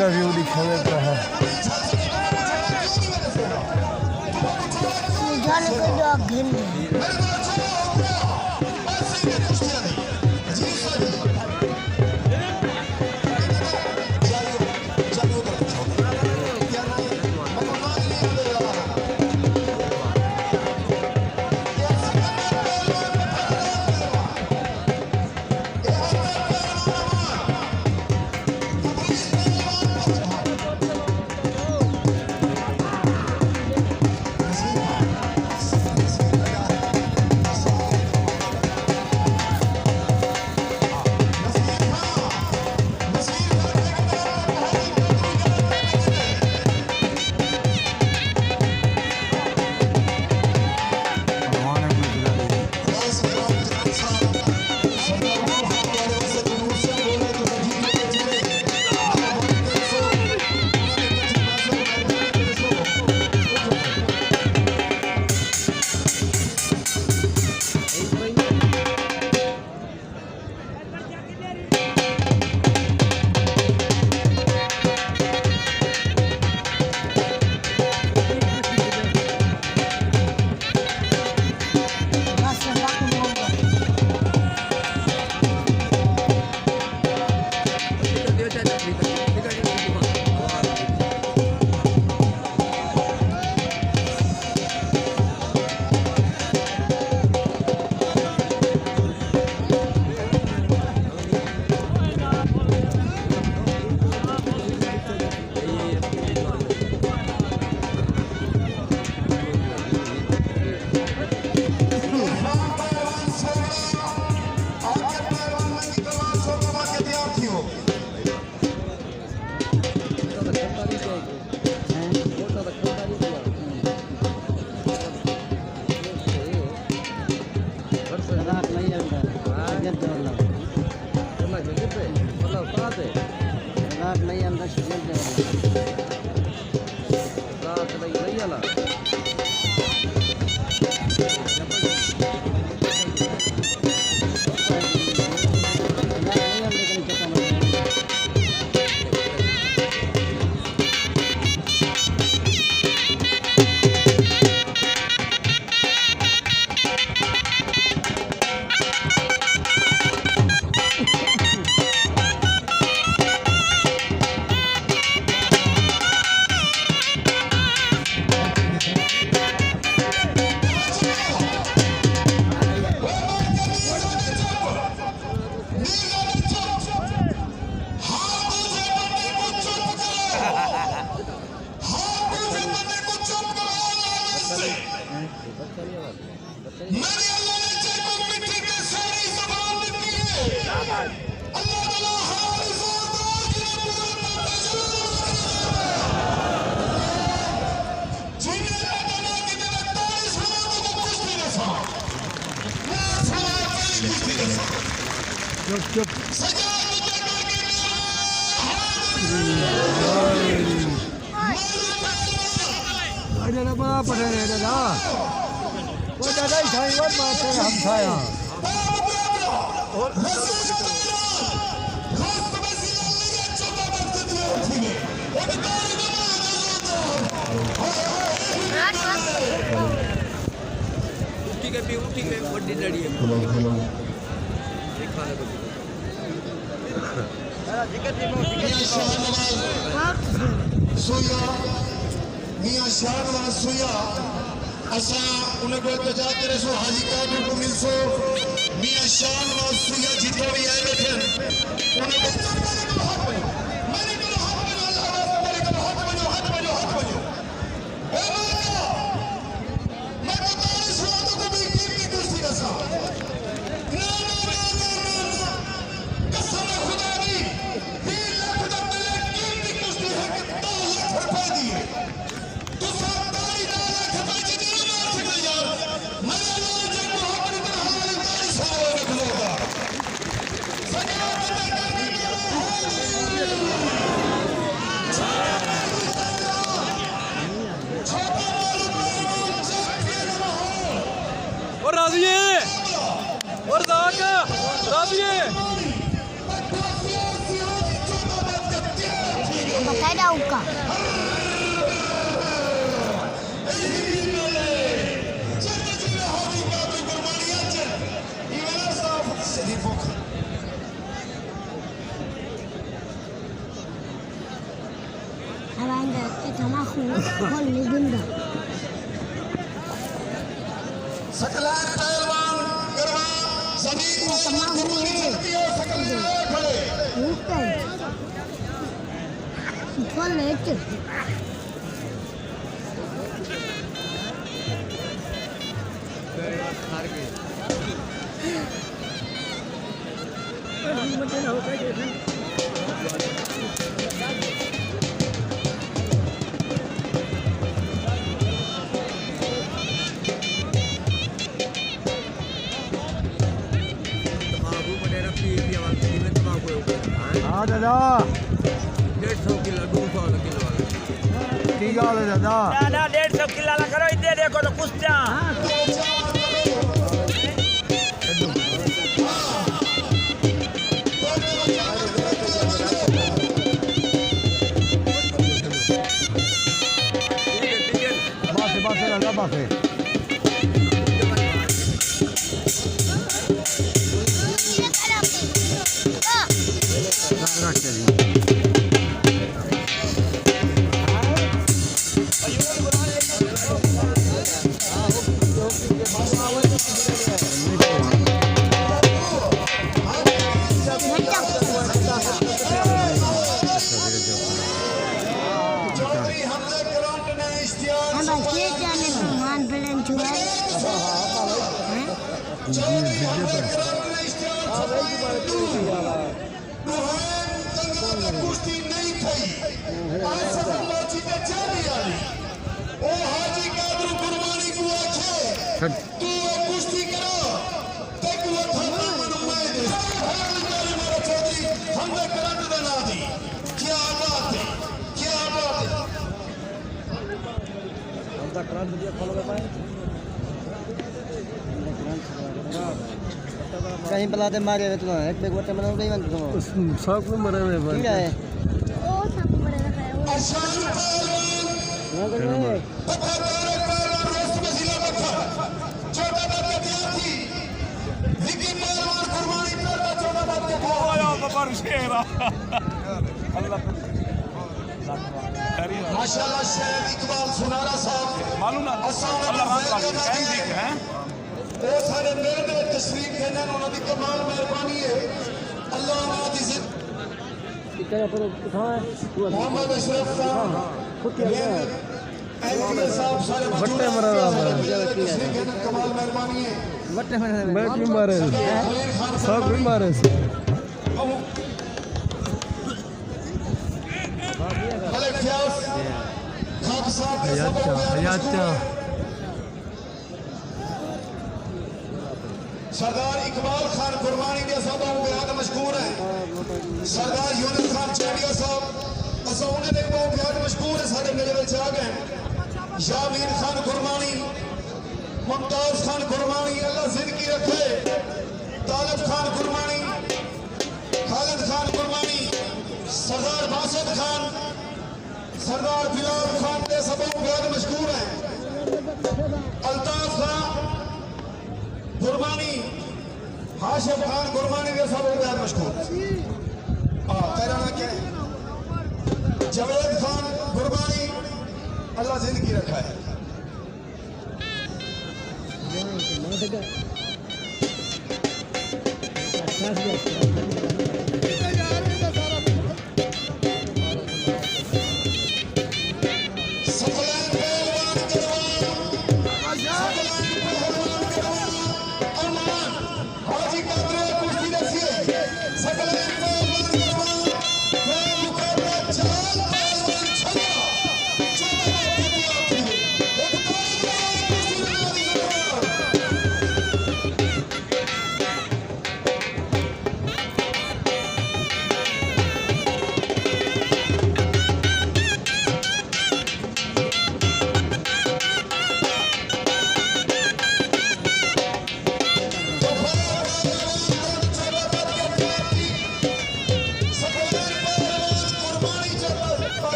Interview लिखा देता है जाने को जो घिन और राजिए फायदा होगा हमारे इतना खून नहीं गिनता सकला पहलवान गरबा जमीन तमाम हुए ऊपर फल लेट हाँ दादा 150 किलो 200 किलो वाला की गाल है दादा दादा 150 किलो वाला करो इधर देखो तो कुश्तियां बासे दादा बासे रख दे कुश्ती नहीं थी आज सफलची पे चली आली ओ हाजी कादरू कुर्बानी को आखे तू कुश्ती करो ते को थाना मनुए दे हमारे मारा चौधरी हमने करंट देना दी क्या बात है हम तक करंट दिया फॉलो कर पाए कहीं पलाते मारे हुए तुम एक बैग वटे बनाओ नहीं बनते तुम सब में मरे हुए बन क्या है ओ सब बड़े रखा है आसान ना कर रहे छोटा बात क्या थी लेकिन पहलवान कुर्बानी करता छोटा बात क्या ओयो बाबर शेरा अल्लाह माशाल्लाह शेख इकबाल सुनारा साहब मालूम ना अल्लाह मान टाइम ठीक है वो सारे मेरे में तशरीफ देने उन्होंने कमाल मेहरबानी है अल्लाह उन्होंने दी इतना पर कहां है मोहम्मद अशरफ साहब खुद क्या है एमपी साहब सारे वट्टे मरा तशरीफ देने कमाल मेहरबानी है वट्टे मैं भी मारे सब भी मारे भले फ्यास खाक साहब हयात्या सरदार इकबाल खान कुर्बानी के सब बेहद मशहूर है सरदार यूनिस खान चाडिया साहब असा उन्हें देख बहुत बेहद मशहूर है सारे मेरे विच आ गए यामीन खान कुर्बानी मुमताज खान कुर्बानी अल्लाह जिंदगी रखे तालिब खान कुर्बानी खालिद खान कुर्बानी सरदार बासित खान सरदार बिलाल खान के सब बेहद मशहूर है अल्ताफ खान कुर्बानी हाशिम खान कुर्बानी के सब बेहद मशहूर तेरा नाम क्या है जवेद खान कुर्बानी अल्लाह जिंदगी रखा है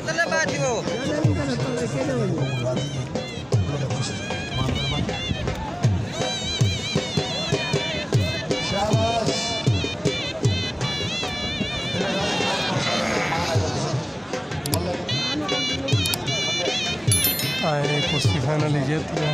तले बाजी वो शाबाश कुश्ती फाइनल जीत गया।